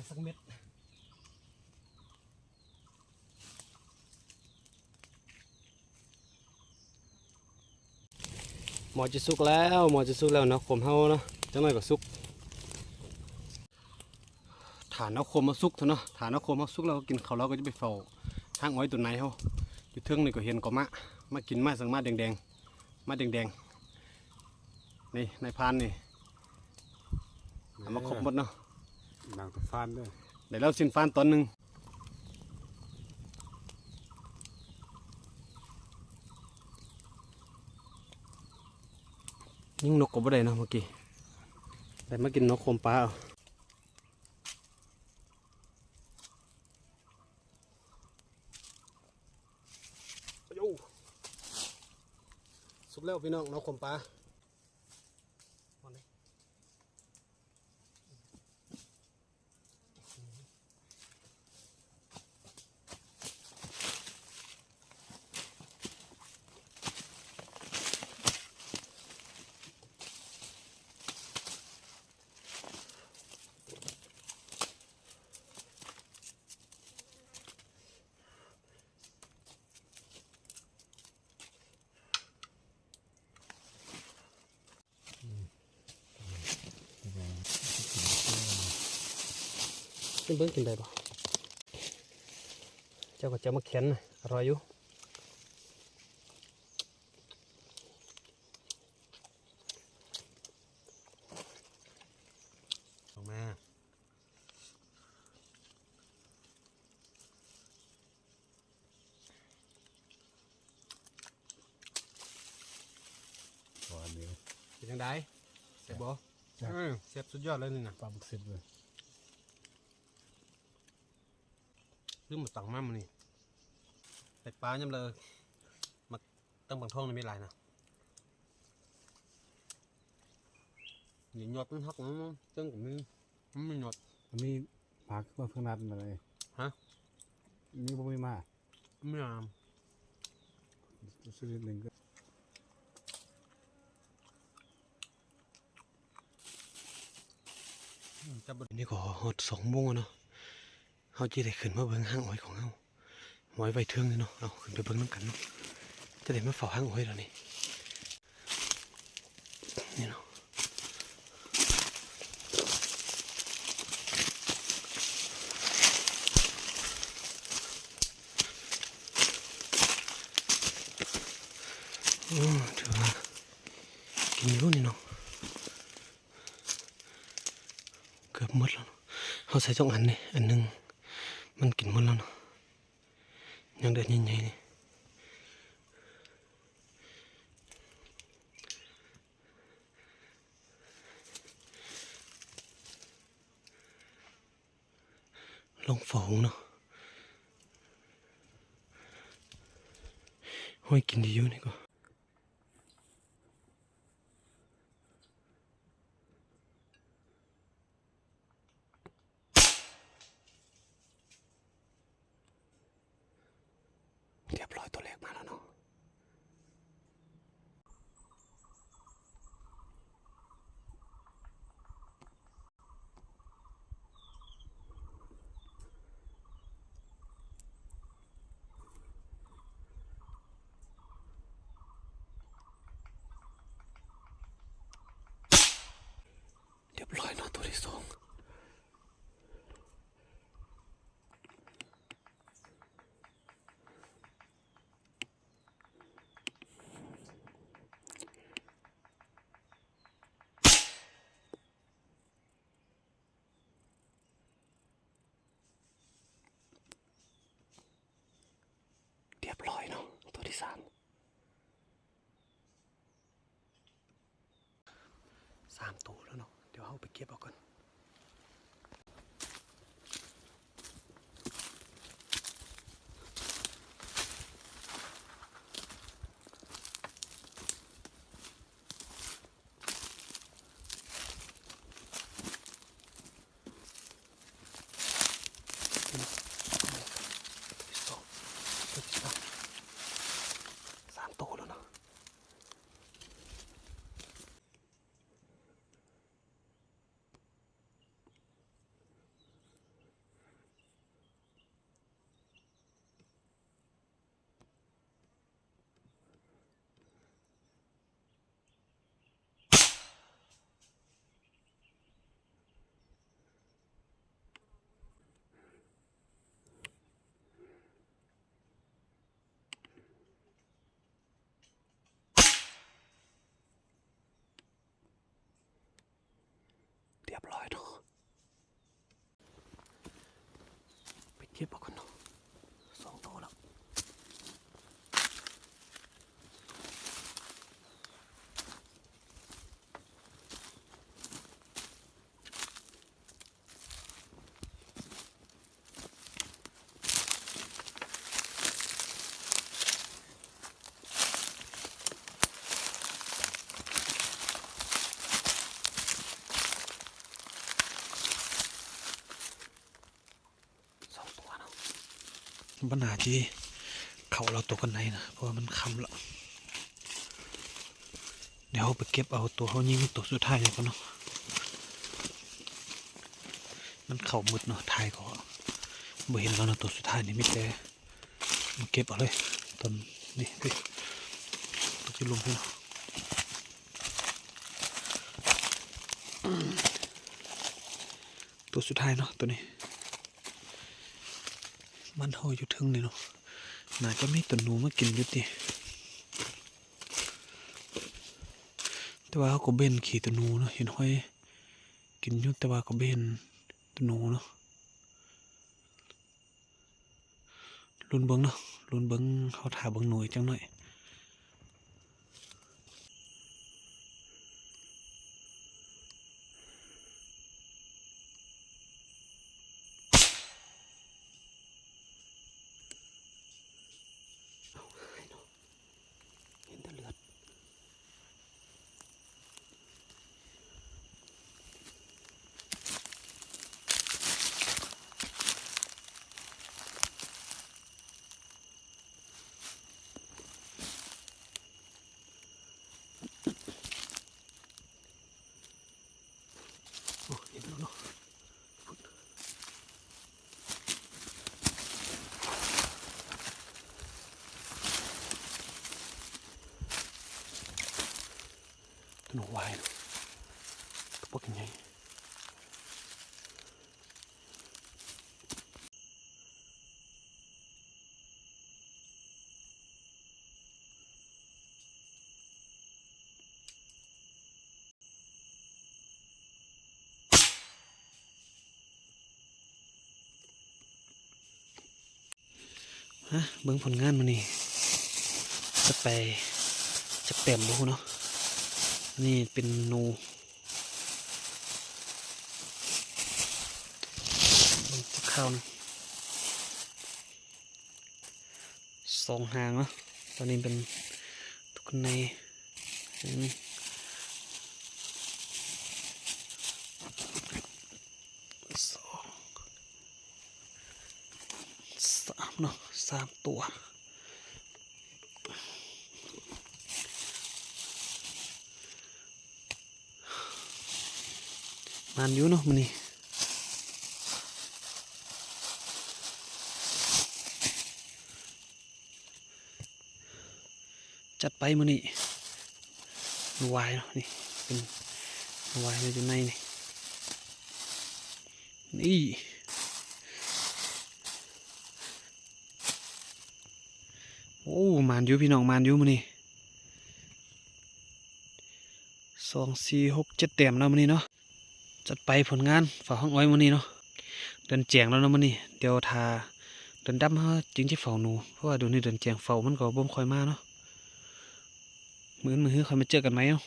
ละสักเม็ดหมอจะสุกแล้วเนาะขมเฮาเนาะจังหน่อยก็สุกฐานเอาคมมาสุกเถอะเนาะฐานเอาคมมาสุกแล้วกินเขาเราก็จะไปเฝ้าทางอ้อยตัวไหนเฮาอยู่เทิงนี่ก็เห็นก็มากินมาสังมาแดงนี่ในพานนี่เอามาครบหมดเนาะนางตะฟานด้วยเดี๋ยวเราสินฟานตอนหนึ่งยิ่งนกก็บ่ได้เนาะเมื่อกี้แต่มากินนกโคมปลาเอาสุกแล้วพี่น้องนกโคมปลาเบิ้งกินได้ปะเจ้าก็จะมาเข็นอร่อยอยู่ออกมาหวานดีเป็นยังไงเสียบบ่เสียบสุดยอดเลยนี่นะปลาบุกเสร็จเลยลืมมาสั่งมามันนี่ใส่ปลาย่ำเลยมาตั้งบางท้องนี่ไม่ไรนะอย่าหยดมันหักนะตั้งกับมันไม่หยดมีผักมาเพิ่งนัดมาเลยฮะมีบ่มีมาไม่งามซื้อหนึ่งก็จะบดนี่ก็หด2 โมงเนาะเขาจะได้ขึ้นมาเบิ้งห้างอ้อยของเขาอ้อยใบเทืองนี่เนาะเอาขึ้นไปเบิ้งน้ำกันเนาะจะได้มาเฝ้าห้างอ้อยแล้วนี่เนาะถือว่ากินอยู่นี่เนาะเกือบหมดแล้วเขาใส่2 อันนี่อันหนึ่งมันกินหมดแล้วเนาะยังเดือดใหญ่ๆนี่ลงฝงเนาะห้อยกินดีอยู่นี่ก็เรียบร้อยตัวแรกมาแล้วเนาะเรียบร้อยเนาะตัวที่2เรียบร้อยเนาะตัวที่3 ตัวแล้วเนาะเดี๋ยวเอาไปเก็บเอาก่อน3 ตัวแล้วเนาะ ร้อยเนาะไปเก็บเอากันเนาะ2 ตัวแล้วปัญหาที่เขาเราตัวกันไหนนะเพราะว่ามันคำละเดี๋ยวไปเก็บเอาตัวเขายิงตัวสุดท้ายเลยก่อนเนาะมันเข่ามืดเนาะทายก็บ่เห็นแล้วนะตัวสุดท้ายนี่มิแต่มาเก็บเอาเลยตอนนี่พี่ตัวที่ลงพี่เนาะตัวสุดท้ายเนาะตัวนี้มันห่ออยู่ทึงเลยเนาะน่าจะไม่ตัวหนูมากินอยู่ดิแต่ว่าเขาก็เบนขี่ตัวหนูเนาะเห็นห้อยกินอยู่แต่ว่าก็เบนตัวหนูเนาะลุ้นเบิ้งเนาะลุ้นเบิ้งเขาถ่าเบิ้งหน่วยจังหน่อยเห็นแต่เลือดเห็นแล้วเนาะตัวหนูวายเนาะตัวพวกยังไงฮะเบิ้งผลงานมานี่จะไปจะเต็มดูเนาะนี่เป็นนูจะเข้านะ2 หางเนาะตอนนี้เป็นทุกคนใน3เนาะ3 ตัวมันอยู่เนาะมันนี่จัดไปมันนี่วายเนาะนี่เป็นวายอยู่ในนี่นี่โอ้มันอยู่พี่น้องมันอยู่มันนี่2 4 6 7 แต้มแล้วมันนี่เนาะจัดไปผลงานฝากห้องอ้อยมันนี่เนาะเดินแจงแล้วเนาะมันนี่เดี๋ยวทาเดินดำฮะจึงที่เฝ้าหนูเพราะว่าเดี๋ยวนี้เดินแจงเฝ้ามันก็บ่ค่อยมาเนาะมื้อค่อยมาเจอกันไหมเนาะ